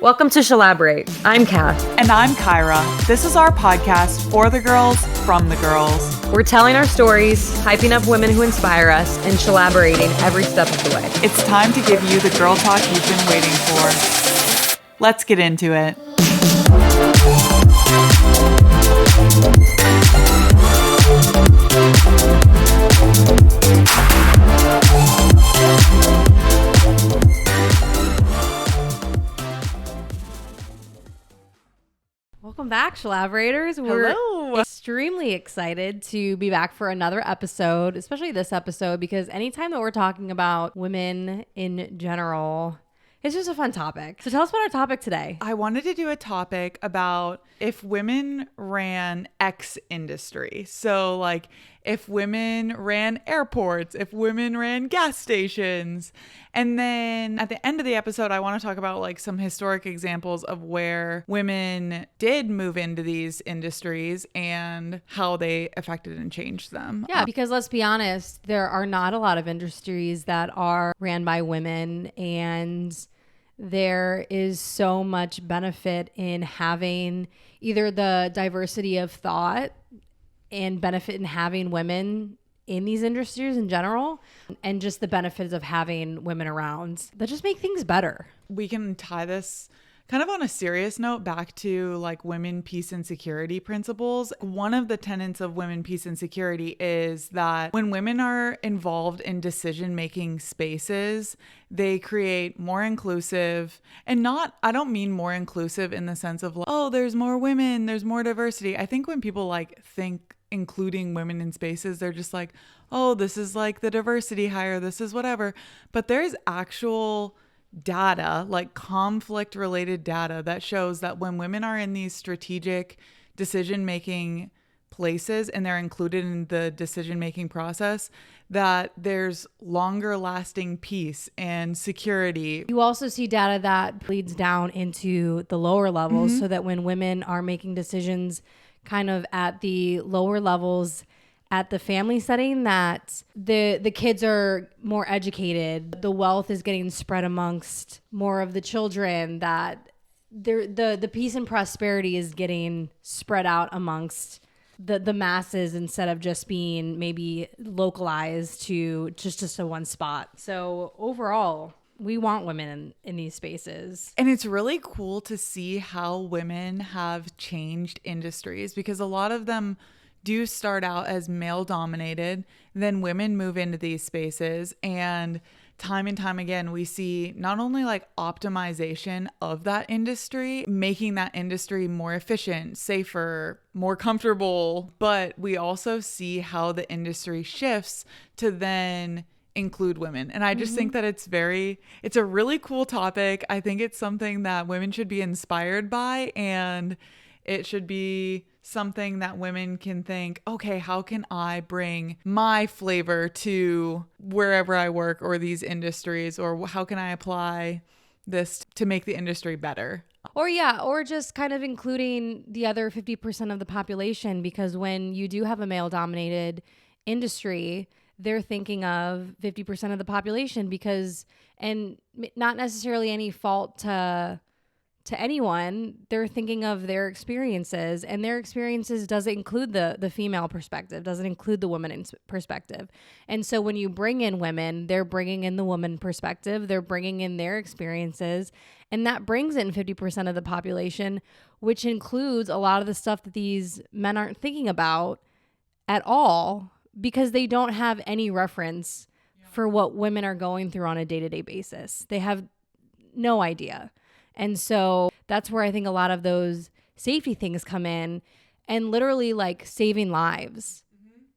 Welcome to Shelaborate. I'm Kath. And I'm Kyra. This is our podcast for the girls, from the girls. We're telling our stories, hyping up women who inspire us, and shelaborating every step of the way. It's time to give you the girl talk you've been waiting for. Let's get into it. Welcome back, Shelaborators. We're Hello. extremely excited to be back for another episode, especially this episode, because anytime that we're talking about women in general, it's just a fun topic. So tell us about our topic today. I wanted to do a topic about if women ran X industry. So like if women ran airports, if women ran gas stations. And then at the end of the episode, I want to talk about like some historic examples of where women did move into these industries and how they affected and changed them. Yeah, because let's be honest, there are not a lot of industries that are ran by women, and there is so much benefit in having either the diversity of thought and benefit in having women in these industries in general, and just the benefits of having women around that just make things better. We can tie this kind of on a serious note back to like women, peace, and security principles. One of the tenets of women, peace, and security is that when women are involved in decision-making spaces, they create more inclusive, and I don't mean more inclusive in the sense of like, oh, there's more women, there's more diversity. I think when people like think including women in spaces, they're just like, oh, this is like the diversity hire, this is whatever. But there's actual data, like conflict related data, that shows that when women are in these strategic decision making places and they're included in the decision making process, that there's longer lasting peace and security. You also see data that bleeds down into the lower levels, so that when women are making decisions kind of at the lower levels at the family setting, that the kids are more educated, the wealth is getting spread amongst more of the children, that the peace and prosperity is getting spread out amongst the masses instead of just being maybe localized to just a one spot. So overall, we want women in these spaces. And it's really cool to see how women have changed industries, because a lot of them do start out as male dominated, then women move into these spaces, and time again we see not only like optimization of that industry, making that industry more efficient, safer, more comfortable, but we also see how the industry shifts to then include women. And I just think that it's a really cool topic. I think it's something that women should be inspired by, and it should be something that women can think, okay, how can I bring my flavor to wherever I work or these industries, or how can I apply this to make the industry better? Or just kind of including the other 50% of the population, because when you do have a male dominated industry, they're thinking of 50% of the population, and not necessarily any fault to anyone, they're thinking of their experiences, and their experiences doesn't include the female perspective, doesn't include the woman perspective. And so when you bring in women, they're bringing in the woman perspective, they're bringing in their experiences, and that brings in 50% of the population, which includes a lot of the stuff that these men aren't thinking about at all, because they don't have any reference for what women are going through on a day-to-day basis. They have no idea. And so that's where I think a lot of those safety things come in, and literally like saving lives.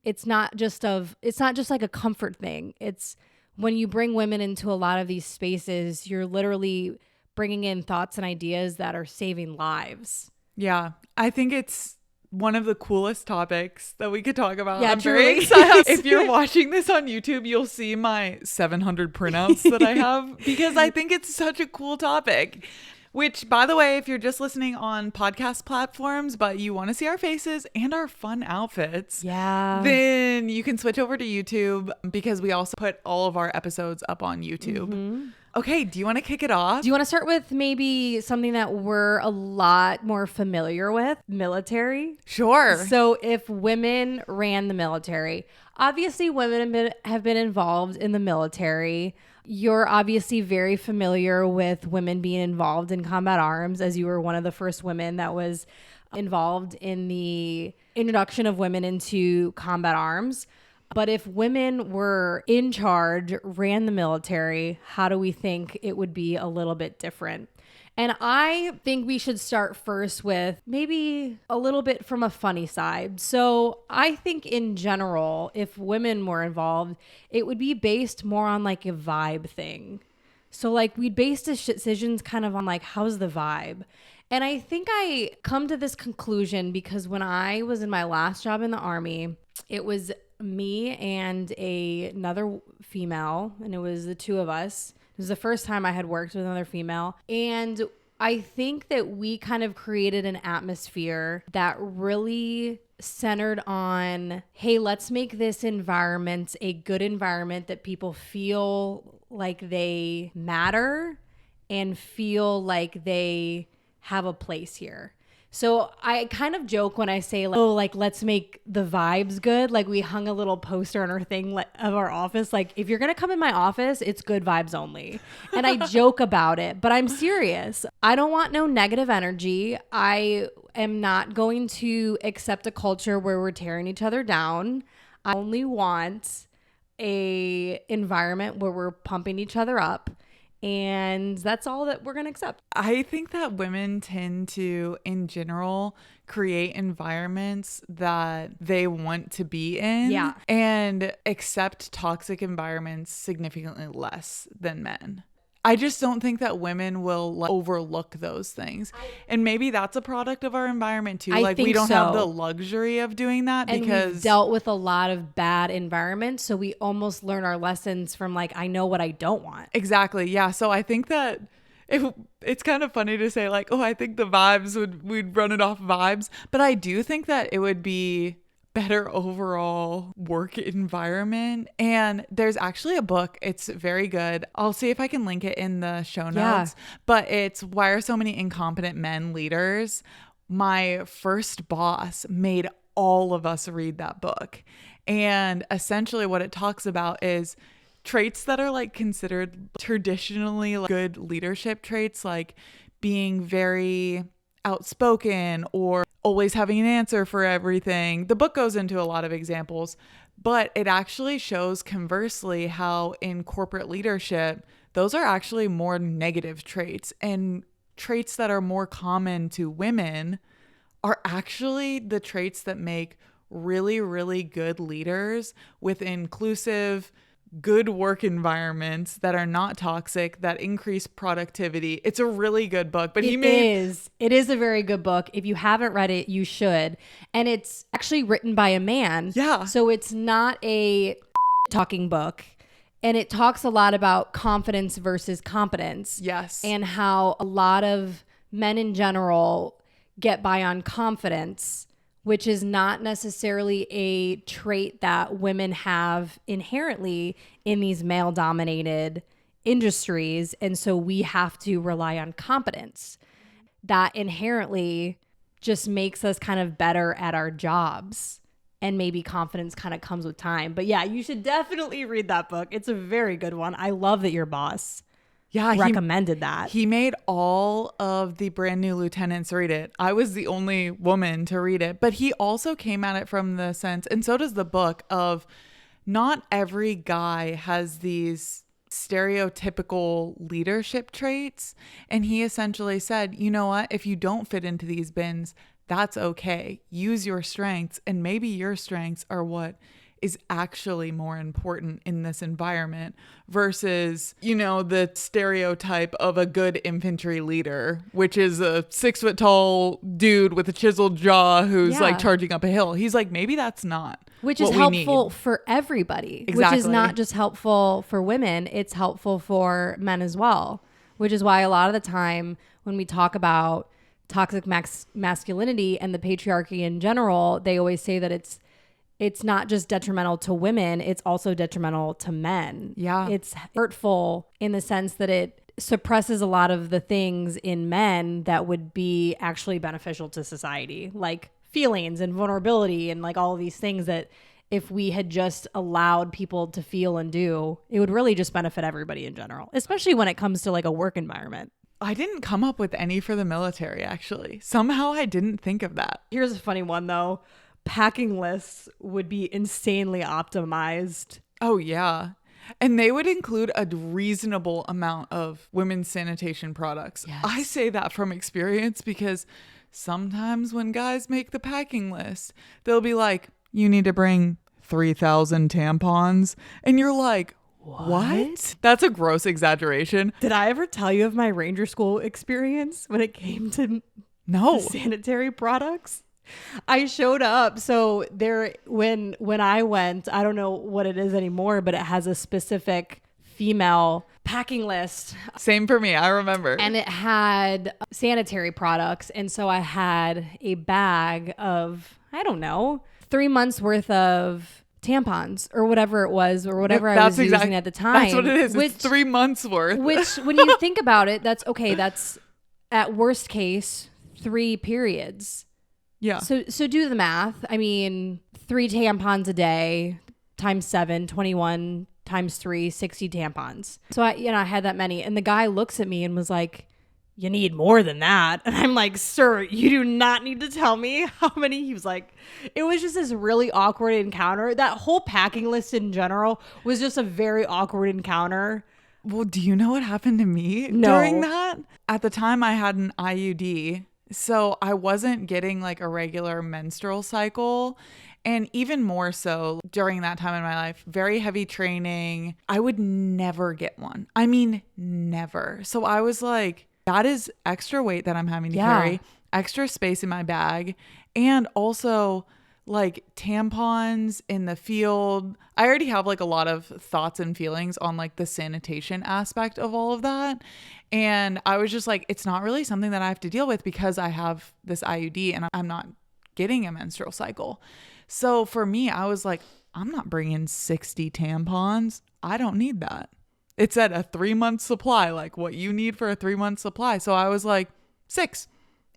It's not just like a comfort thing. It's when you bring women into a lot of these spaces, you're literally bringing in thoughts and ideas that are saving lives. Yeah, I think it's one of the coolest topics that we could talk about. Yeah, I'm truly. very excited. If you're watching this on YouTube, you'll see my 700 printouts that I have, because I think it's such a cool topic. Which, by the way, if you're just listening on podcast platforms, but you want to see our faces and our fun outfits, then you can switch over to YouTube, because we also put all of our episodes up on YouTube. Okay, do you want to kick it off? Do you want to start with maybe something that we're a lot more familiar with? Military? Sure. So if women ran the military, obviously women have been involved in the military. You're obviously very familiar with women being involved in combat arms, as you were one of the first women that was involved in the introduction of women into combat arms. But if women were in charge, ran the military, how do we think it would be a little bit different? And I think we should start first with maybe a little bit from a funny side. So I think in general, if women were involved, it would be based more on like a vibe thing. So like we'd base decisions kind of on like, how's the vibe? And I think I come to this conclusion because when I was in my last job in the Army, it was me and another female, and it was the two of us. It was the first time I had worked with another female. And I think that we kind of created an atmosphere that really centered on, hey, let's make this environment a good environment that people feel like they matter and feel like they have a place here. So I kind of joke when I say, like, oh, like, let's make the vibes good. Like we hung a little poster on our thing of our office. Like, if you're going to come in my office, it's good vibes only. And I joke about it, but I'm serious. I don't want no negative energy. I am not going to accept a culture where we're tearing each other down. I only want a environment where we're pumping each other up. And that's all that we're going to accept. I think that women tend to, in general, create environments that they want to be in. Yeah. And accept toxic environments significantly less than men. I just don't think that women will overlook those things. And maybe that's a product of our environment too. I think we don't have so. the luxury of doing that And because we've dealt with a lot of bad environments. So we almost learn our lessons from like, I know what I don't want. Exactly. Yeah. So I think that it's kind of funny to say like, oh, I think the vibes we'd run it off vibes. But I do think that it would be better overall work environment. And there's actually a book. It's very good. I'll see if I can link it in the show notes. Yeah. But it's Why Are So Many Incompetent Men Leaders? My first boss made all of us read that book. And essentially what it talks about is traits that are like considered traditionally like good leadership traits, like being very outspoken or always having an answer for everything. The book goes into a lot of examples, but it actually shows conversely how in corporate leadership, those are actually more negative traits, and traits that are more common to women are actually the traits that make really, really good leaders with inclusive, good work environments that are not toxic, that increase productivity. It's a really good book, but it is a very good book. If you haven't read it, you should. And it's actually written by a man. Yeah. So it's not a talking book. And it talks a lot about confidence versus competence. Yes. And how a lot of men in general get by on confidence, which is not necessarily a trait that women have inherently in these male-dominated industries. And so we have to rely on competence. That inherently just makes us kind of better at our jobs. And maybe confidence kind of comes with time. But yeah, you should definitely read that book. It's a very good one. I love that your boss recommended that. He made all of the brand new lieutenants read it. I was the only woman to read it, but he also came at it from the sense, and so does the book, of not every guy has these stereotypical leadership traits. And he essentially said, you know what, if you don't fit into these bins, that's okay. Use your strengths, and maybe your strengths are what is actually more important in this environment versus, you know, the stereotype of a good infantry leader, which is a 6 foot tall dude with a chiseled jaw who's like charging up a hill. He's like, maybe that's not which is helpful for everybody, exactly. Which is not just helpful for women. It's helpful for men as well, which is why a lot of the time when we talk about toxic masculinity and the patriarchy in general, they always say that it's it's not just detrimental to women, it's also detrimental to men. Yeah. It's hurtful in the sense that it suppresses a lot of the things in men that would be actually beneficial to society, like feelings and vulnerability and like all of these things that if we had just allowed people to feel and do, it would really just benefit everybody in general, especially when it comes to like a work environment. I didn't come up with any for the military, actually. Somehow I didn't think of that. Here's a funny one though. Packing lists would be insanely optimized. Oh, yeah. And they would include a reasonable amount of women's sanitation products. Yes. I say that from experience because sometimes when guys make the packing list, they'll be like, you need to bring 3,000 tampons. And you're like, what? That's a gross exaggeration. Did I ever tell you of my Ranger School experience when it came to No. sanitary products? I showed up. So there, when I went, I don't know what it is anymore, but it has a specific female packing list. Same for me. I remember. And it had sanitary products. And so I had a bag of, I don't know, 3 months worth of tampons or whatever it was or whatever I was using at the time. That's what it is. It's 3 months worth. Which, when you think about it, that's okay. That's at worst case 3 periods. Yeah. So do the math. I mean, 3 tampons a day times 7, 21 times 3, 60 tampons. So I had that many. And the guy looks at me and was like, you need more than that. And I'm like, sir, you do not need to tell me how many. He was like, it was just this really awkward encounter. That whole packing list in general was just a very awkward encounter. Well, do you know what happened to me during that? At the time I had an IUD. So I wasn't getting like a regular menstrual cycle. And even more so during that time in my life, very heavy training. I would never get one. I mean, never. So I was like, that is extra weight that I'm having to carry, extra space in my bag, and also like tampons in the field. I already have like a lot of thoughts and feelings on like the sanitation aspect of all of that. And I was just like, it's not really something that I have to deal with because I have this IUD and I'm not getting a menstrual cycle. So for me, I was like, I'm not bringing 60 tampons. I don't need that. It said a 3-month supply, like what you need for a 3-month supply. So I was like, 6.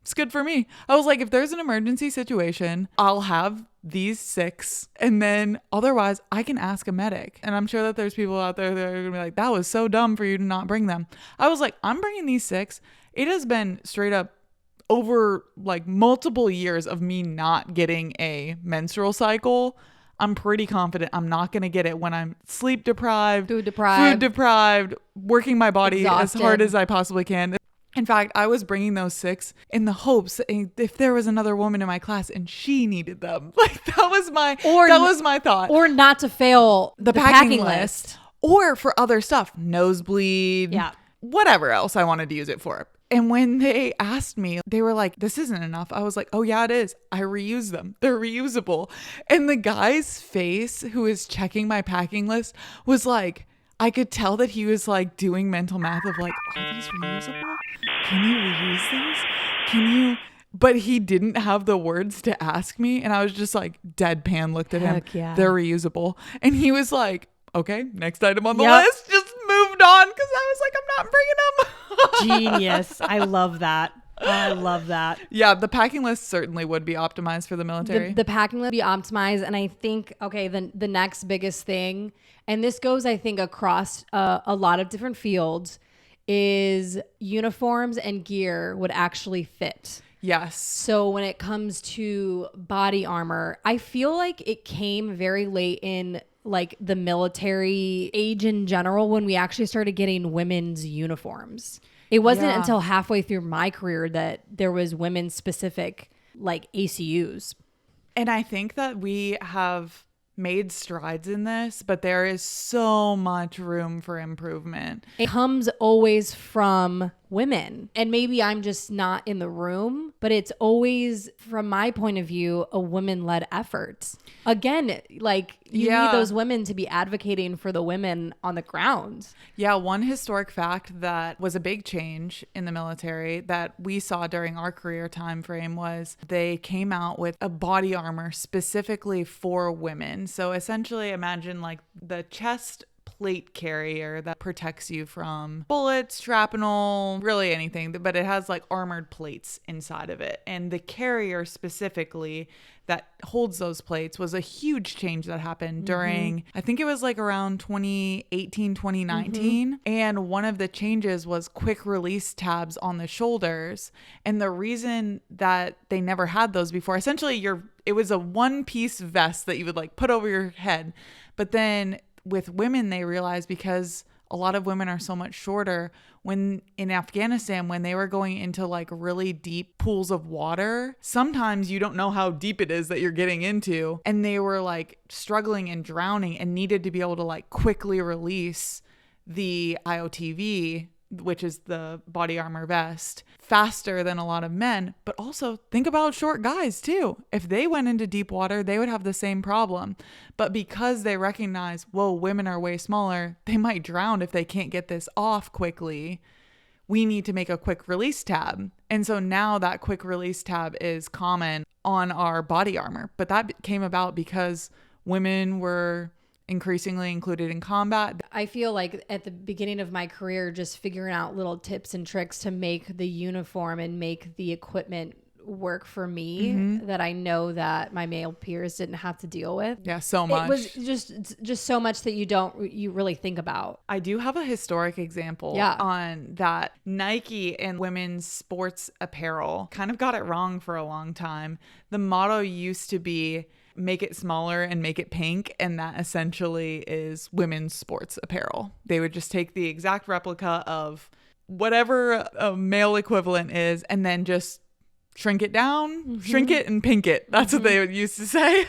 It's good for me. I was like, if there's an emergency situation, I'll have these 6. And then otherwise I can ask a medic. And I'm sure that there's people out there that are going to be like, that was so dumb for you to not bring them. I was like, I'm bringing these 6. It has been straight up over like multiple years of me not getting a menstrual cycle. I'm pretty confident I'm not going to get it when I'm sleep deprived, food deprived, working my body exhausted, as hard as I possibly can. In fact, I was bringing those 6 in the hopes if there was another woman in my class and she needed them. Like that was my thought. Or not to fail the packing list. Or for other stuff, nosebleed, whatever else I wanted to use it for. And when they asked me, they were like, this isn't enough. I was like, oh yeah, it is. I reuse them. They're reusable. And the guy's face who is checking my packing list was like, I could tell that he was like doing mental math of like, are these reusable? Can you reuse these? Can you? But he didn't have the words to ask me. And I was just like deadpan looked at him. Yeah. They're reusable. And he was like, okay, next item on the list. Just moved on because I was like, I'm not bringing them. Genius. I love that. I love that. Yeah, the packing list certainly would be optimized for the military. The packing list would be optimized. And I think, okay, the next biggest thing, and this goes, I think, across a lot of different fields, is uniforms and gear would actually fit. Yes. So when it comes to body armor, I feel like it came very late in like the military age in general when we actually started getting women's uniforms. It wasn't until halfway through my career that there was women's specific like ACUs. And I think that we have made strides in this, but there is so much room for improvement. It comes always from women. And maybe I'm just not in the room, but it's always, from my point of view, a women-led effort. Again, like you need those women to be advocating for the women on the ground. Yeah, one historic fact that was a big change in the military that we saw during our career time frame was they came out with a body armor specifically for women. So essentially imagine like the chest plate carrier that protects you from bullets, shrapnel, really anything, but it has like armored plates inside of it. And the carrier specifically that holds those plates was a huge change that happened during, I think it was like around 2018, 2019. And one of the changes was quick release tabs on the shoulders. And the reason that they never had those before, essentially it was a one piece vest that you would like put over your head. But then with women, they realized because a lot of women are so much shorter, when in Afghanistan, when they were going into like really deep pools of water, sometimes you don't know how deep it is that you're getting into. And they were like struggling and drowning and needed to be able to like quickly release the IOTV, which is the body armor vest, faster than a lot of men. But also think about short guys too. If they went into deep water, they would have the same problem. But because they recognize, whoa, women are way smaller, they might drown if they can't get this off quickly. We need to make a quick release tab. And so now that quick release tab is common on our body armor. But that came about because women were increasingly included in combat. I feel like at the beginning of my career, just figuring out little tips and tricks to make the uniform and make the equipment work for me that I know that my male peers didn't have to deal with. Yeah, so much. It was just so much that you really think about. I do have a historic example on that. Nike and women's sports apparel kind of got it wrong for a long time. The motto used to be make it smaller and make it pink, and that essentially is women's sports apparel. They would just take the exact replica of whatever a male equivalent is and then just shrink it down, shrink it and pink it. That's what they would used to say.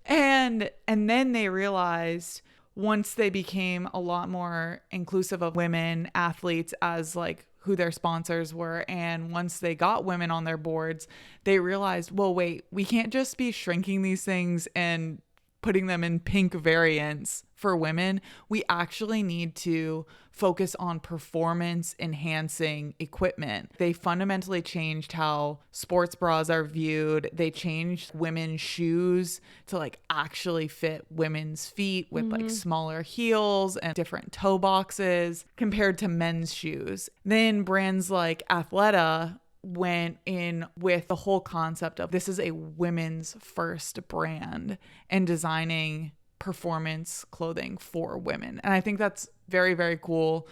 And then they realized once they became a lot more inclusive of women athletes as like who their sponsors were, and once they got women on their boards, they realized, well, wait, we can't just be shrinking these things and putting them in pink variants for women. We actually need to focus on performance enhancing equipment. They fundamentally changed how sports bras are viewed. They changed women's shoes to like actually fit women's feet with like smaller heels and different toe boxes compared to men's shoes. Then brands like Athleta went in with the whole concept of this is a women's first brand and designing performance clothing for women. And I think that's very, very cool.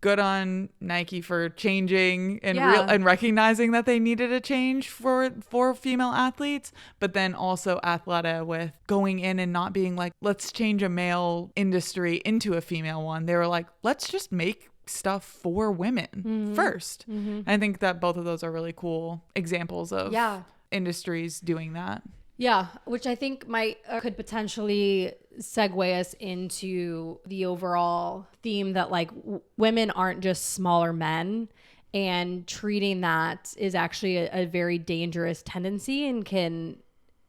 Good on Nike for changing and recognizing that they needed a change for female athletes, but then also Athleta with going in and not being like, let's change a male industry into a female one. They were like, let's just make stuff for women first. I think that both of those are really cool examples of industries doing that. Yeah, which I think could potentially segue us into the overall theme that like women aren't just smaller men, and treating that is actually a very dangerous tendency and can,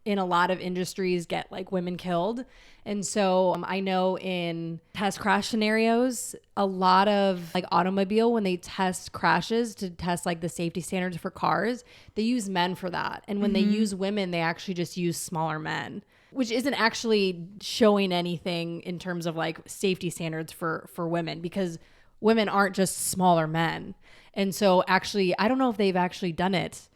in a lot of industries, get like women killed. And so I know in test crash scenarios, a lot of like automobile, when they test crashes to test like the safety standards for cars, they use men for that. And when they use women, they actually just use smaller men, which isn't actually showing anything in terms of like safety standards for women, because women aren't just smaller men. And so actually, I don't know if they've actually done it.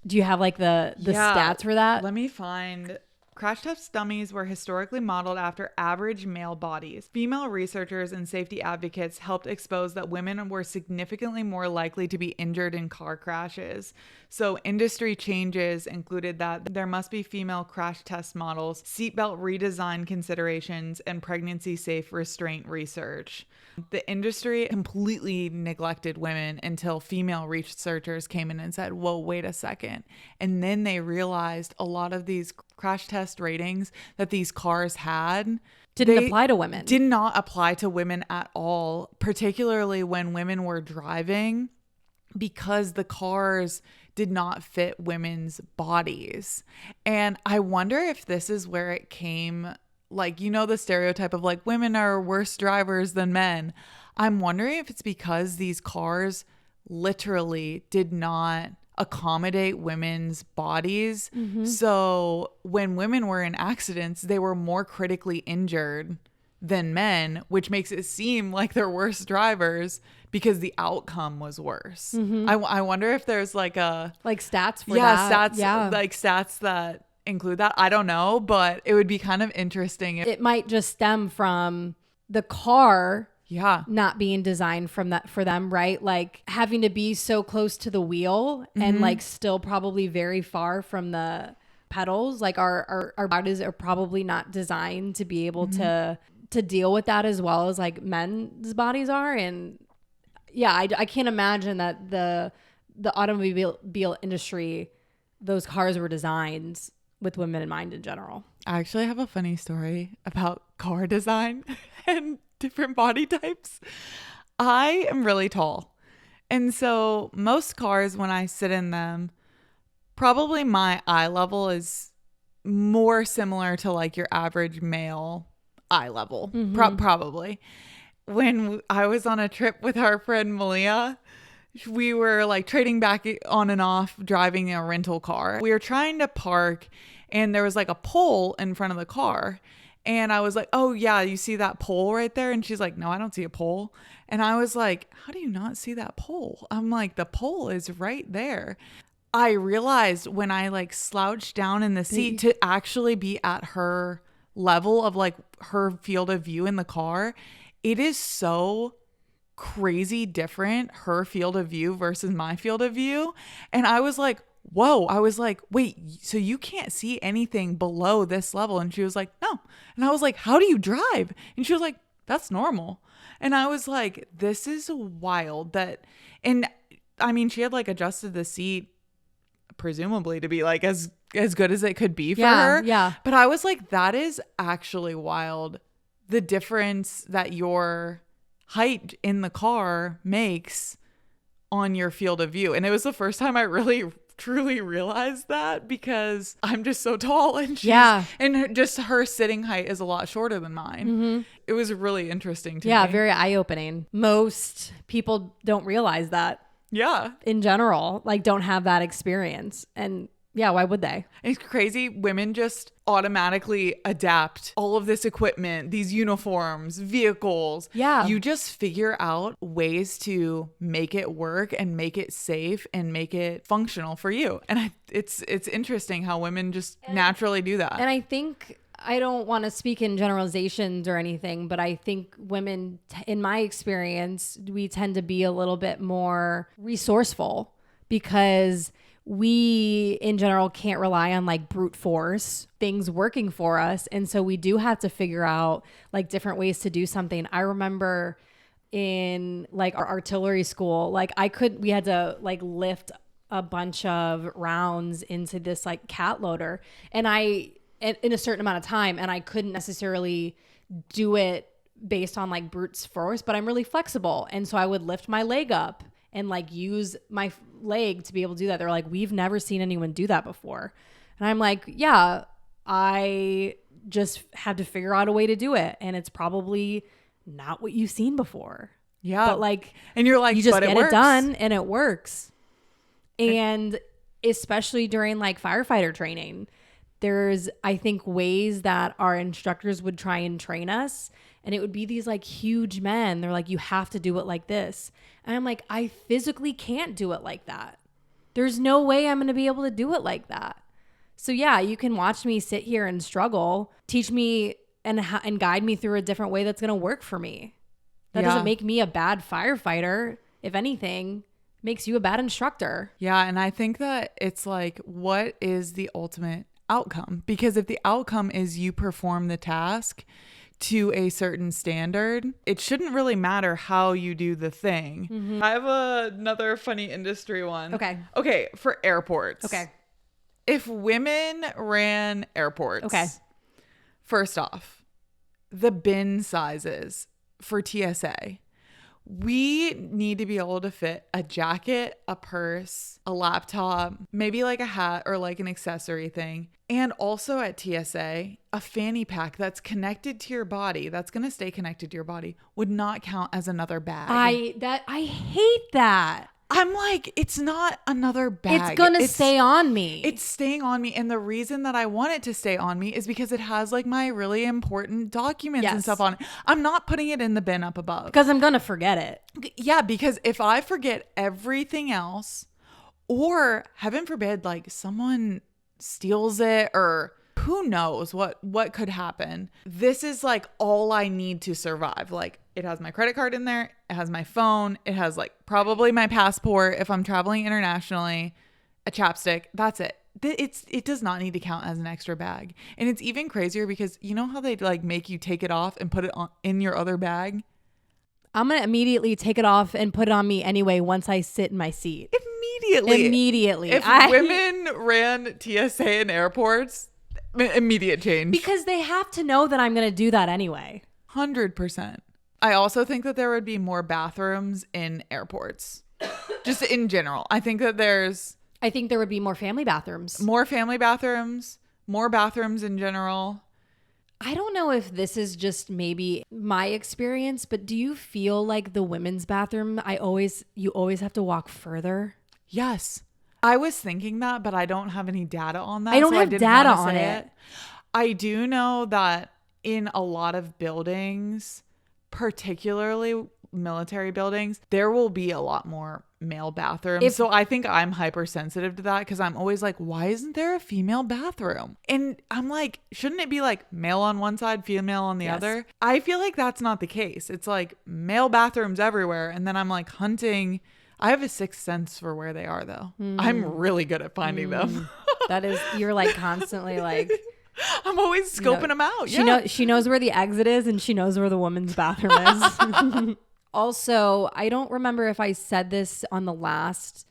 Do you have like the stats for that? Let me find. Crash test dummies were historically modeled after average male bodies. Female researchers and safety advocates helped expose that women were significantly more likely to be injured in car crashes. So industry changes included that there must be female crash test models, seatbelt redesign considerations, and pregnancy safe restraint research. The industry completely neglected women until female researchers came in and said, whoa, wait a second. And then they realized a lot of these crash test ratings that these cars had didn't apply to women. Did not apply to women at all, particularly when women were driving. because the cars did not fit women's bodies. And I wonder if this is where it came, like, you know, the stereotype of like women are worse drivers than men. I'm wondering if it's because these cars literally did not accommodate women's bodies. So when women were in accidents, they were more critically injured than men, which makes it seem like they're worse drivers because the outcome was worse. I wonder if there's like stats for that. Stats that include that. I don't know, but it would be kind of interesting. It might just stem from the car not being designed for them, right? Like having to be so close to the wheel and like still probably very far from the pedals. Like our bodies are probably not designed to be able to deal with that as well as like men's bodies are. And yeah, I can't imagine that the automobile industry, those cars were designed with women in mind in general. I actually have a funny story about car design and different body types. I am really tall. And so most cars, when I sit in them, probably my eye level is more similar to like your average male eye level. Probably. When I was on a trip with our friend Malia, we were like trading back on and off driving a rental car. We were trying to park and there was like a pole in front of the car. And I was like, oh yeah, you see that pole right there? And she's like, no, I don't see a pole. And I was like, how do you not see that pole? I'm like, the pole is right there. I realized when I like slouched down in the seat to actually be at her level of like her field of view in the car, it is so crazy different, her field of view versus my field of view. And I was like, whoa, I was like, wait, so you can't see anything below this level? And she was like, no. And I was like, how do you drive? And she was like, that's normal. And I was like, this is wild that, and I mean, she had like adjusted the seat presumably to be like as good as it could be for her. Yeah. But I was like, that is actually wild. The difference that your height in the car makes on your field of view. And it was the first time I really truly realized that because I'm just so tall and just her sitting height is a lot shorter than mine. It was really interesting to me. Yeah, very eye-opening. Most people don't realize that. Yeah. In general, like don't have that experience. And yeah, why would they? It's crazy. Women just automatically adapt all of this equipment, these uniforms, vehicles. Yeah. You just figure out ways to make it work and make it safe and make it functional for you. And it's interesting how women just naturally do that. And I think, I don't want to speak in generalizations or anything, but I think women, in my experience, we tend to be a little bit more resourceful because we in general can't rely on like brute force things working for us. And so we do have to figure out like different ways to do something. I remember in like our artillery school, like we had to like lift a bunch of rounds into this like cat loader and in a certain amount of time, and I couldn't necessarily do it based on like brute force, but I'm really flexible. And so I would lift my leg up and like use my leg to be able to do that. They're like, we've never seen anyone do that before. And I'm like, yeah, I just had to figure out a way to do it. And it's probably not what you've seen before. Yeah. But like, and you're like, you just but get it works. it done and it works. And especially during like firefighter training, there's, I think, ways that our instructors would try and train us. And it would be these like huge men. They're like, you have to do it like this. And I'm like, I physically can't do it like that. There's no way I'm going to be able to do it like that. So yeah, you can watch me sit here and struggle, teach me and guide me through a different way that's going to work for me. That doesn't make me a bad firefighter. If anything, makes you a bad instructor. Yeah. And I think that it's like, what is the ultimate outcome? Because if the outcome is you perform the task to a certain standard, it shouldn't really matter how you do the thing. Mm-hmm. I have another funny industry one. Okay. For airports. Okay. If women ran airports. Okay. First off, the bin sizes for TSA We need to be able to fit a jacket, a purse, a laptop, maybe like a hat or like an accessory thing. And also at TSA, a fanny pack that's connected to your body, that's going to stay connected to your body, would not count as another bag. I hate that. I'm like, it's not another bag. It's going to stay on me. It's staying on me. And the reason that I want it to stay on me is because it has like my really important documents and stuff on it. I'm not putting it in the bin up above. Because I'm going to forget it. Yeah, because if I forget everything else, or heaven forbid, like someone steals it or who knows what could happen. This is like all I need to survive. Like it has my credit card in there. It has my phone. It has like probably my passport if I'm traveling internationally, a chapstick. That's it. It does not need to count as an extra bag. And it's even crazier because you know how they like make you take it off and put it in your other bag? I'm going to immediately take it off and put it on me anyway once I sit in my seat. Immediately. If women ran TSA in airports, immediate change. Because they have to know that I'm going to do that anyway. 100%. I also think that there would be more bathrooms in airports. Just in general. I think there would be more family bathrooms. More family bathrooms, more bathrooms in general. I don't know if this is just maybe my experience, but do you feel like the women's bathroom, you always have to walk further? Yes. I was thinking that, but I don't have any data on that. I don't have data on it. I do know that in a lot of buildings, particularly military buildings, there will be a lot more male bathrooms. So I think I'm hypersensitive to that because I'm always like, why isn't there a female bathroom? And I'm like, shouldn't it be like male on one side, female on the other? I feel like that's not the case. It's like male bathrooms everywhere. And then I'm like hunting. I have a sixth sense for where they are though. I'm really good at finding them. That is, you're like constantly like, I'm always scoping them out. She knows where the exit is and she knows where the woman's bathroom is. Also, I don't remember if I said this on the last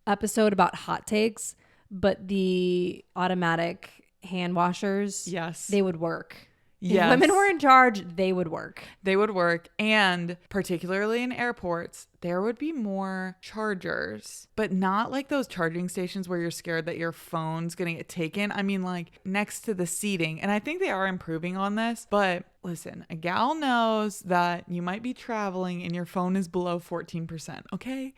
episode about hot takes, but the automatic hand washers, yes, they would work. Yes. If women were in charge, they would work. They would work. And particularly in airports, there would be more chargers, but not like those charging stations where you're scared that your phone's going to get taken. I mean, like next to the seating. And I think they are improving on this. But listen, a gal knows that you might be traveling and your phone is below 14%. Okay.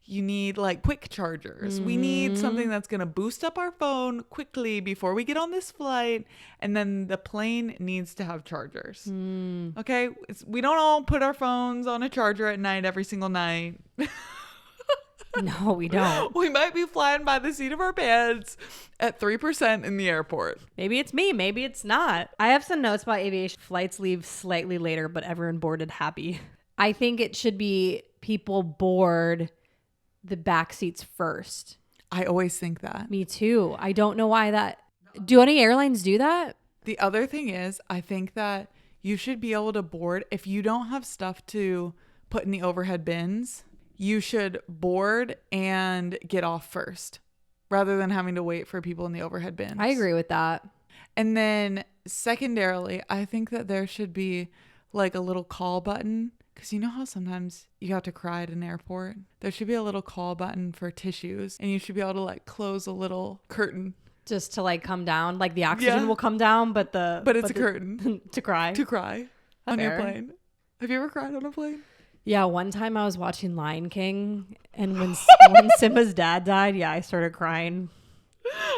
You need like quick chargers. We need something that's going to boost up our phone quickly before we get on this flight. And then the plane needs to have chargers. Okay. We don't all put our phones on a charger at night every single night. No, we don't. We might be flying by the seat of our pants at 3% in the airport. Maybe it's me. Maybe it's not. I have some notes about aviation. Flights leave slightly later, but everyone boarded happy. I think it should be people board the back seats first. I always think that. Me too. I don't know why that. Do any airlines do that? The other thing is, I think that you should be able to board if you don't have stuff to put in the overhead bins. You should board and get off first rather than having to wait for people in the overhead bins. I agree with that. And then secondarily, I think that there should be like a little call button. Because you know how sometimes you have to cry at an airport? There should be a little call button for tissues. And you should be able to like close a little curtain. Just to like come down. Like the oxygen will come down, but it's a curtain. To cry. To cry on your plane. Have you ever cried on a plane? Yeah, one time I was watching Lion King. And when Simba's dad died, I started crying.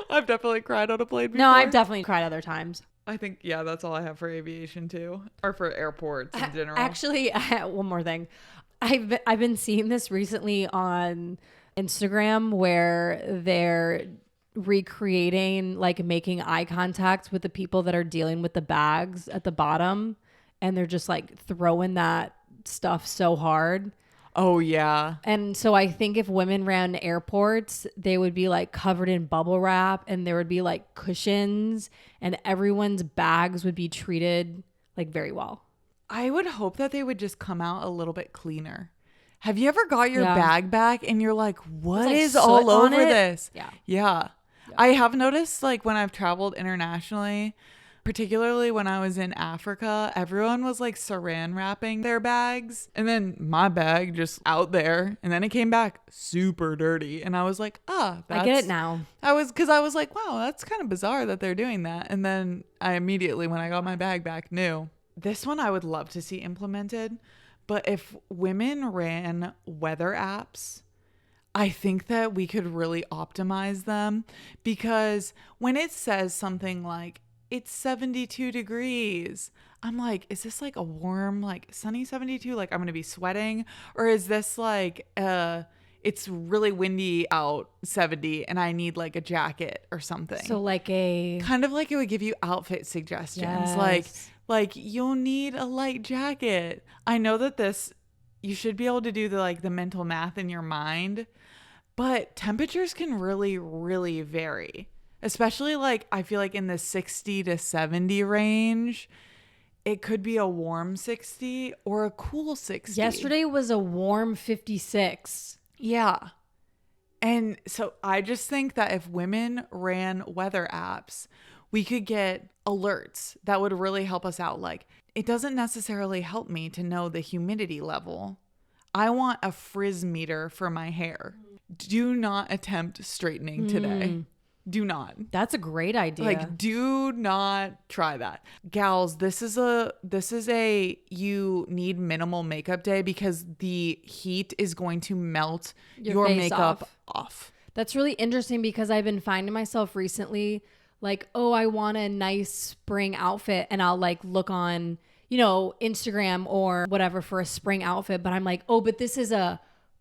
I've definitely cried on a plane before. No, I've definitely cried other times. I think, that's all I have for aviation too, or for airports in general. Actually, one more thing. I've been seeing this recently on Instagram where they're recreating, like making eye contact with the people that are dealing with the bags at the bottom. And they're just like throwing that stuff so hard. Oh, yeah. And so I think if women ran airports, they would be like covered in bubble wrap and there would be like cushions and everyone's bags would be treated like very well. I would hope that they would just come out a little bit cleaner. Have you ever got your bag back and you're like, what is all over this? Yeah. Yeah. I have noticed like when I've traveled internationally, particularly when I was in Africa, everyone was like saran wrapping their bags. And then my bag just out there. And then it came back super dirty. And I was like, that's... I get it now. Because I was like, wow, that's kind of bizarre that they're doing that. And then I immediately, when I got my bag back, knew. This one I would love to see implemented. But if women ran weather apps, I think that we could really optimize them, because when it says something like it's 72 degrees, I'm like, is this like a warm, like sunny 72? Like I'm going to be sweating? Or is this like, it's really windy out 70 and I need like a jacket or something? So like a... Kind of like it would give you outfit suggestions. Yes. Like you'll need a light jacket. I know that you should be able to do the mental math in your mind. But temperatures can really, really vary, especially like I feel like in the 60 to 70 range. It could be a warm 60 or a cool 60. Yesterday was a warm 56. Yeah. And so I just think that if women ran weather apps, we could get alerts that would really help us out. Like, it doesn't necessarily help me to know the humidity level. I want a frizz meter for my hair. Do not attempt straightening today. Do not. That's a great idea. Like, do not try that. Gals, this is a you need minimal makeup day, because the heat is going to melt your face makeup off. That's really interesting, because I've been finding myself recently like, oh, I want a nice spring outfit, and I'll like look on, Instagram or whatever for a spring outfit, but I'm like, oh, but this is a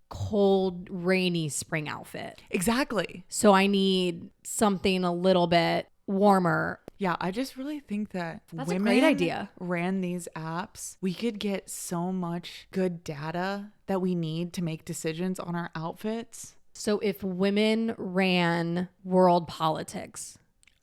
cold, rainy spring outfit. Exactly. So I need something a little bit warmer. Yeah, I just really think that That's a women great idea. ran these apps, we could get so much good data that we need to make decisions on our outfits. So if women ran world politics.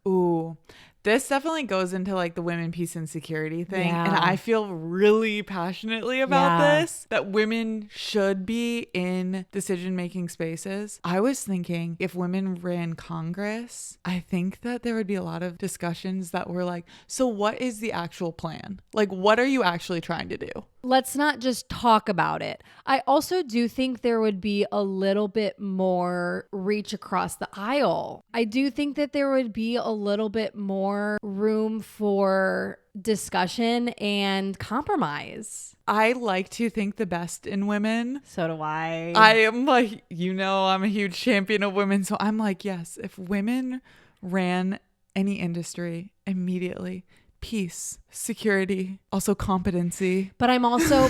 Ooh, this definitely goes into like the women, peace, and security thing. Yeah. And I feel really passionately about this, that women should be in decision-making spaces. I was thinking if women ran Congress, I think that there would be a lot of discussions that were like, so what is the actual plan? Like, what are you actually trying to do? Let's not just talk about it. I also do think there would be a little bit more reach across the aisle. I do think that there would be a little bit more room for discussion and compromise. I like to think the best in women. So do I. I am like, I'm a huge champion of women. So I'm like, yes, if women ran any industry immediately, peace, security, also competency. But I'm also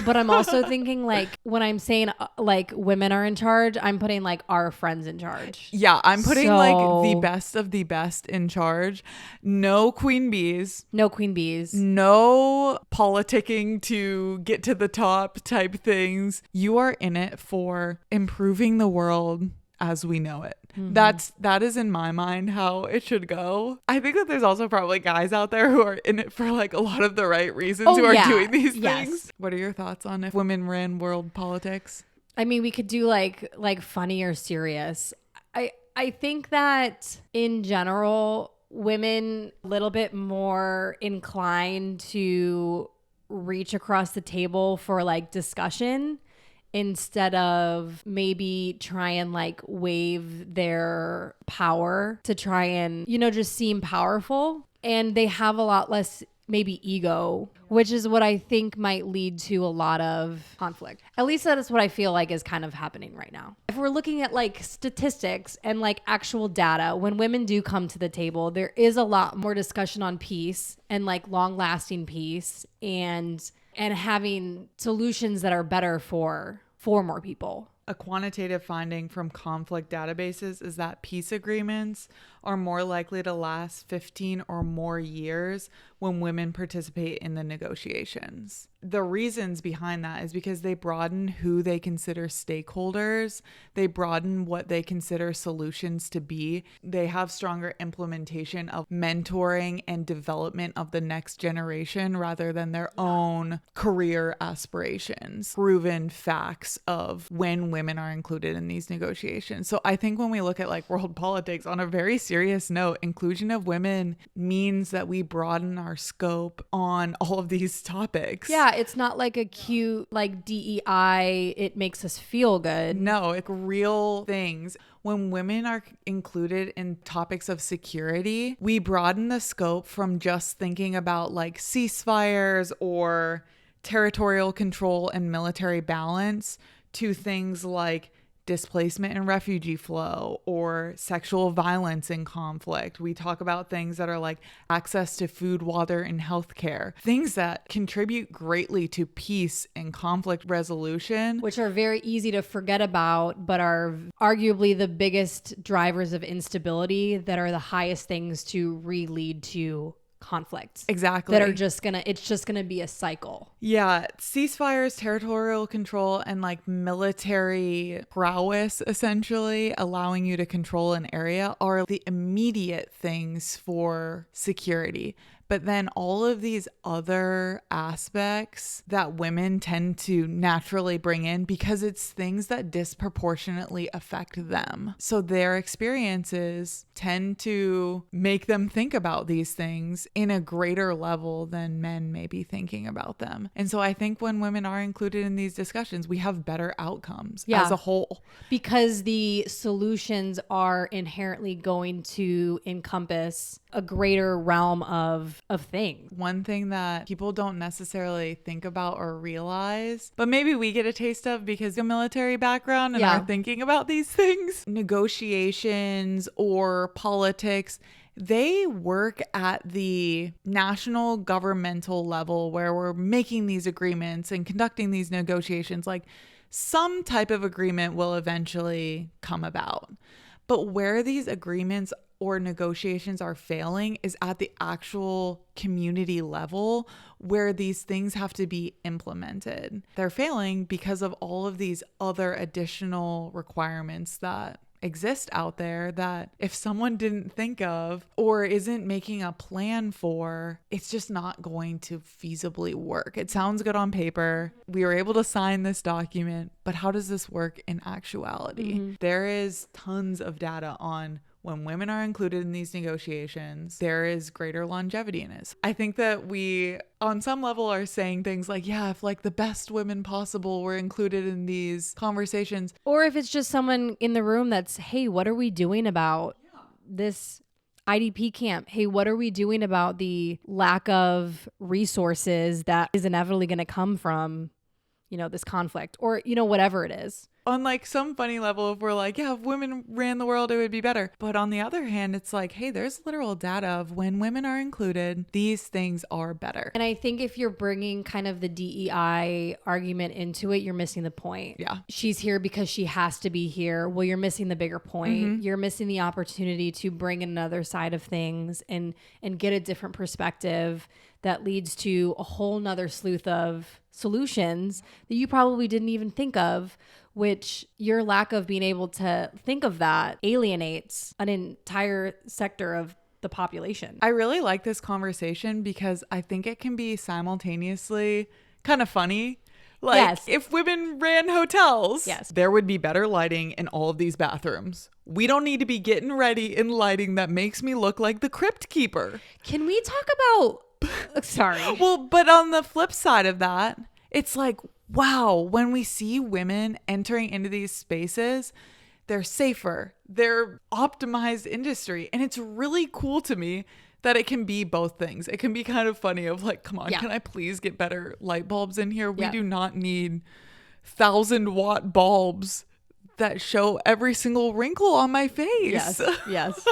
thinking, like, when I'm saying like women are in charge, I'm putting like our friends in charge. Yeah, I'm putting like the best of the best in charge. No queen bees. No queen bees. No politicking to get to the top type things. You are in it for improving the world as we know it. That is in my mind how it should go. I think that there's also probably guys out there who are in it for like a lot of the right reasons, who are doing these things. What are your thoughts on if women ran world politics? I mean, we could do like funny or serious. I think that in general, women a little bit more inclined to reach across the table for like discussion, instead of maybe try and like wave their power to try and, just seem powerful. And they have a lot less maybe ego, which is what I think might lead to a lot of conflict. At least that is what I feel like is kind of happening right now. If we're looking at like statistics and like actual data, when women do come to the table, there is a lot more discussion on peace and like long lasting peace and having solutions that are better for more people. A quantitative finding from conflict databases is that peace agreements are more likely to last 15 or more years when women participate in the negotiations. the reasons behind that is because they broaden who they consider stakeholders. They broaden what they consider solutions to be. They have stronger implementation of mentoring and development of the next generation rather than their own career aspirations. Proven facts of when women are included in these negotiations. So I think when we look at like world politics on a very serious note, inclusion of women means that we broaden our scope on all of these topics. Yeah, it's not like a cute like DEI, it makes us feel good. No, it's real things. When women are included in topics of security, we broaden the scope from just thinking about like ceasefires or territorial control and military balance to things like displacement and refugee flow or sexual violence in conflict. We talk about things that are like access to food, water, and healthcare, things that contribute greatly to peace and conflict resolution, which are very easy to forget about, but are arguably the biggest drivers of instability that are the highest things to lead to conflicts. Exactly. That are it's just gonna be a cycle. Yeah. Ceasefires, territorial control, and like military prowess, essentially allowing you to control an area, are the immediate things for security. But then all of these other aspects that women tend to naturally bring in because it's things that disproportionately affect them. So their experiences tend to make them think about these things in a greater level than men may be thinking about them. And so I think when women are included in these discussions, we have better outcomes as a whole. Because the solutions are inherently going to encompass a greater realm of things. One thing that people don't necessarily think about or realize, but maybe we get a taste of because of military background and are thinking about these things, negotiations or politics, they work at the national governmental level where we're making these agreements and conducting these negotiations. Like some type of agreement will eventually come about. But where these agreements or negotiations are failing is at the actual community level where these things have to be implemented. They're failing because of all of these other additional requirements that exist out there that if someone didn't think of or isn't making a plan for, it's just not going to feasibly work. It sounds good on paper. We were able to sign this document, but how does this work in actuality? Mm-hmm. There is tons of data on when women are included in these negotiations, there is greater longevity in it. I think that we, on some level, are saying things like, yeah, if like the best women possible were included in these conversations. Or if it's just someone in the room that's, hey, what are we doing about this IDP camp? Hey, what are we doing about the lack of resources that is inevitably going to come from, this conflict or, whatever it is. On like some funny level, if we're like, yeah, if women ran the world, it would be better. But on the other hand, it's like, hey, there's literal data of when women are included, these things are better. And I think if you're bringing kind of the DEI argument into it, you're missing the point. Yeah. She's here because she has to be here. Well, you're missing the bigger point. Mm-hmm. You're missing the opportunity to bring another side of things and get a different perspective that leads to a whole nother sleuth of solutions that you probably didn't even think of, which your lack of being able to think of that alienates an entire sector of the population. I really like this conversation because I think it can be simultaneously kind of funny. Like, yes. If women ran hotels, yes, there would be better lighting in all of these bathrooms. We don't need to be getting ready in lighting that makes me look like the crypt keeper. Can we talk about... Sorry. Well, but on the flip side of that, it's like, wow, when we see women entering into these spaces, they're safer, they're optimized industry. And it's really cool to me that it can be both things. It can be kind of funny of like, come on, can I please get better light bulbs in here? We do not need 1,000-watt bulbs that show every single wrinkle on my face. Yes,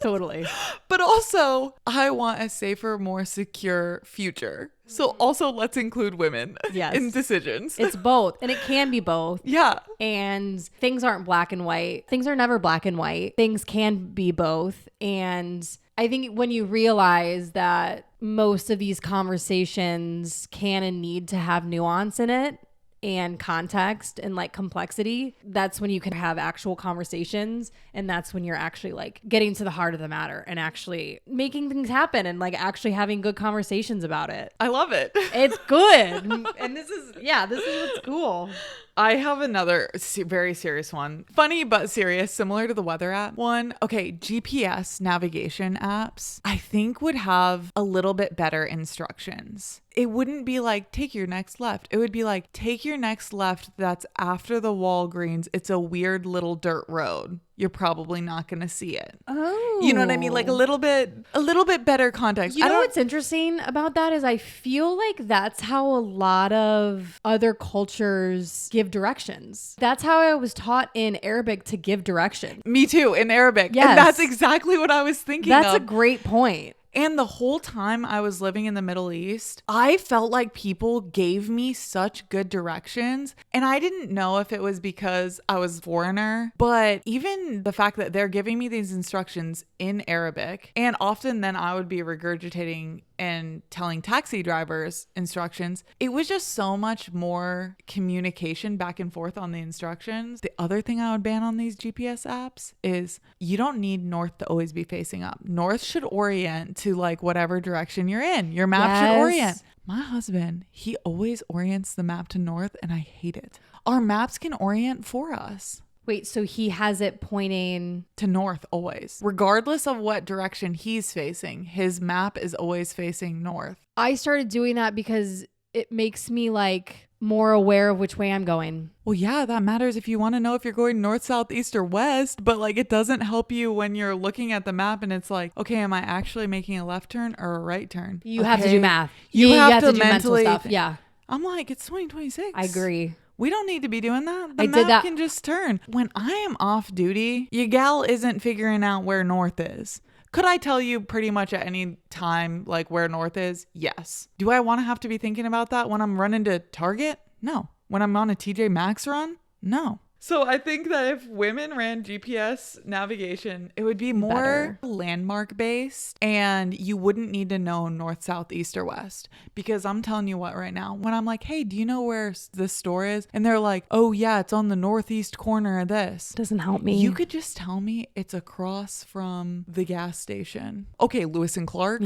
totally. But also, I want a safer, more secure future. So also let's include women Yes. in decisions. It's both, and it can be both. Yeah. And things aren't black and white. Things are never black and white. Things can be both. And I think when you realize that most of these conversations can and need to have nuance in it and context and like complexity, that's when you can have actual conversations. And that's when you're actually like getting to the heart of the matter and actually making things happen and like actually having good conversations about it. I love it. It's good. And this is what's cool. I have another very serious one. Funny but serious, similar to the weather app one. Okay, GPS navigation apps, I think would have a little bit better instructions. It wouldn't be like, take your next left. It would be like, take your next left that's after the Walgreens. It's a weird little dirt road. You're probably not going to see it. Oh. You know what I mean? Like a little bit better context. You know what's interesting about that is I feel like that's how a lot of other cultures give directions. That's how I was taught in Arabic to give direction. Me too, in Arabic. Yes. And that's exactly what I was thinking That's of. a great point. And the whole time I was living in the Middle East, I felt like people gave me such good directions. And I didn't know if it was because I was a foreigner, but even the fact that they're giving me these instructions in Arabic, and often then I would be regurgitating and telling taxi drivers instructions, it was just so much more communication back and forth on the instructions. The other thing I would ban on these GPS apps is you don't need north to always be facing up. North should orient to like whatever direction you're in. Your map should orient. My husband, he always orients the map to north and I hate it. Our maps can orient for us. Wait, so he has it pointing to north always. Regardless of what direction he's facing, his map is always facing north. I started doing that because it makes me like more aware of which way I'm going. Well, yeah, that matters if you want to know if you're going north, south, east, or west, but like it doesn't help you when you're looking at the map and it's like, okay, am I actually making a left turn or a right turn? You have to do math. You have to do mentally mental stuff. Yeah. I'm like, it's 2026. I agree. We don't need to be doing that. The I map did that. can just turn. When I am off duty, your gal isn't figuring out where north is. Could I tell you pretty much at any time like where north is? Yes. Do I want to have to be thinking about that when I'm running to Target? No. When I'm on a TJ Maxx run? No. So I think that if women ran GPS navigation, it would be more landmark based and you wouldn't need to know north, south, east, or west. Because I'm telling you what right now, when I'm like, hey, do you know where this store is? And they're like, oh yeah, it's on the northeast corner of this. Doesn't help me. You could just tell me it's across from the gas station. Okay, Lewis and Clark,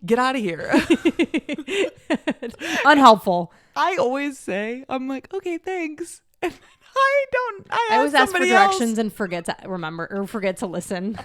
get out of here. Unhelpful. I always say, I'm like, okay, thanks. And I always ask for directions else. and forget to remember or forget to listen.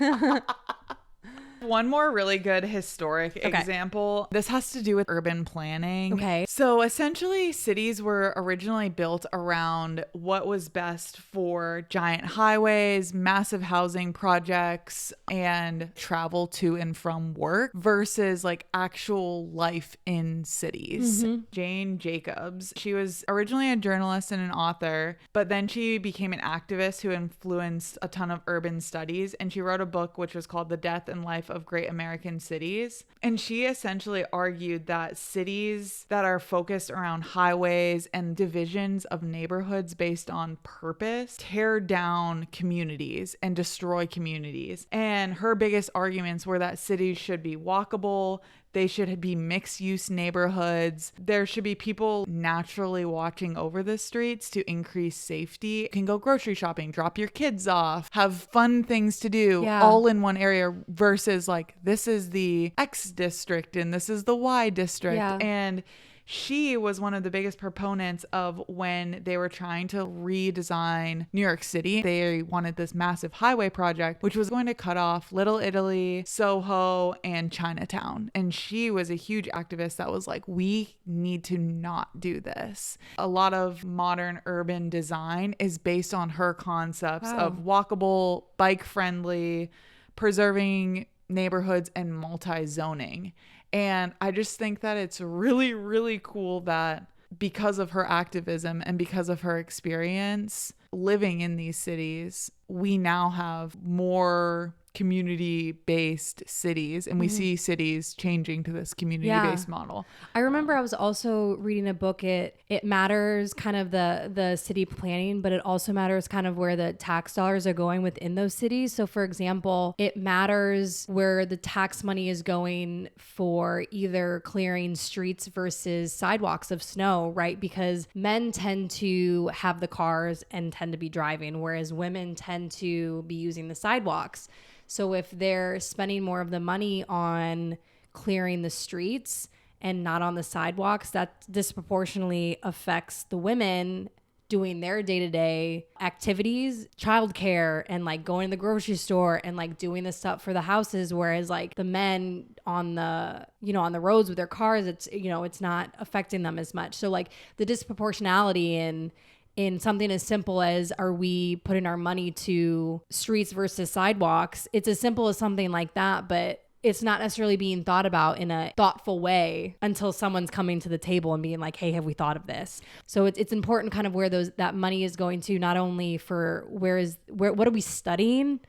One more really good historic example. This has to do with urban planning. Okay. So essentially, cities were originally built around what was best for giant highways, massive housing projects, and travel to and from work versus like actual life in cities. Mm-hmm. Jane Jacobs, she was originally a journalist and an author, but then she became an activist who influenced a ton of urban studies. And she wrote a book which was called The Death and Life of Great American Cities. And she essentially argued that cities that are focused around highways and divisions of neighborhoods based on purpose tear down communities and destroy communities. And her biggest arguments were that cities should be walkable, they should be mixed use neighborhoods. There should be people naturally watching over the streets to increase safety. You can go grocery shopping, drop your kids off, have fun things to do all in one area versus like this is the X district and this is the Y district. Yeah. And she was one of the biggest proponents of when they were trying to redesign New York City. They wanted this massive highway project, which was going to cut off Little Italy, Soho, and Chinatown. And she was a huge activist that was like, we need to not do this. A lot of modern urban design is based on her concepts of walkable, bike-friendly, preserving neighborhoods, and multi-zoning. And I just think that it's really, really cool that because of her activism and because of her experience living in these cities, we now have more community-based cities, and we see cities changing to this community-based model. I remember I was also reading a book. It matters kind of the city planning, but it also matters kind of where the tax dollars are going within those cities. So for example, it matters where the tax money is going for either clearing streets versus sidewalks of snow, right? Because men tend to have the cars and tend to be driving, whereas women tend to be using the sidewalks. So if they're spending more of the money on clearing the streets and not on the sidewalks, that disproportionately affects the women doing their day-to-day activities, childcare, and like going to the grocery store and like doing the stuff for the houses. Whereas like the men on the, on the roads with their cars, it's not affecting them as much. So like the disproportionality in something as simple as, are we putting our money to streets versus sidewalks? It's as simple as something like that, but it's not necessarily being thought about in a thoughtful way until someone's coming to the table and being like, hey, have we thought of this? So it's important kind of where that money is going to, not only for what are we studying,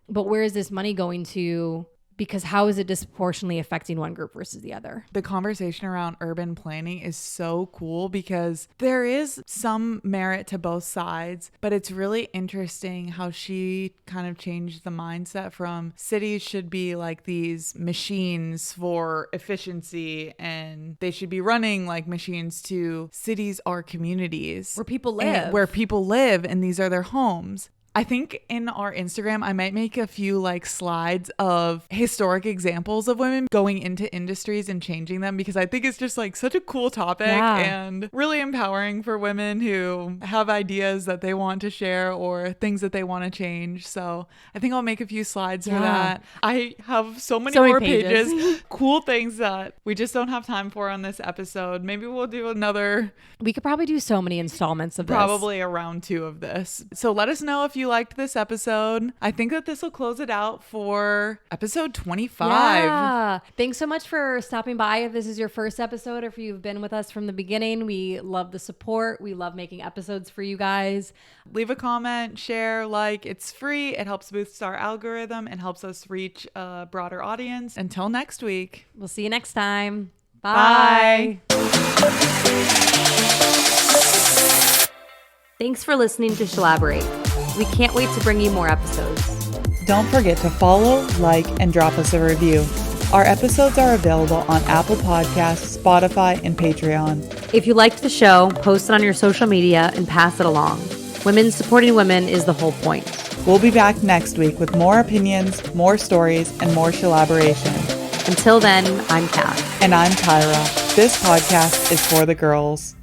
but where is this money going to? Because how is it disproportionately affecting one group versus the other? The conversation around urban planning is so cool because there is some merit to both sides, but it's really interesting how she kind of changed the mindset from cities should be like these machines for efficiency and they should be running like machines, to cities are communities where people live, and these are their homes. I think in our Instagram, I might make a few like slides of historic examples of women going into industries and changing them, because I think it's just like such a cool topic and really empowering for women who have ideas that they want to share or things that they want to change. So I think I'll make a few slides for that. I have so many more pages, cool things that we just don't have time for on this episode. Maybe we'll do another. We could probably do so many installments of this. Probably a round 2 of this. So let us know if you liked this episode. I think that this will close it out for episode 25. Yeah. Thanks so much for stopping by. If this is your first episode or if you've been with us from the beginning, we love the support. We love making episodes for you guys. Leave a comment, share, like. It's free. It helps boost our algorithm and helps us reach a broader audience. Until next week. We'll see you next time. Bye. Thanks for listening to Shelaborate. We can't wait to bring you more episodes. Don't forget to follow, like, and drop us a review. Our episodes are available on Apple Podcasts, Spotify, and Patreon. If you liked the show, post it on your social media and pass it along. Women supporting women is the whole point. We'll be back next week with more opinions, more stories, and more Shelaboration. Until then, I'm Kath. And I'm Tyra. This podcast is for the girls.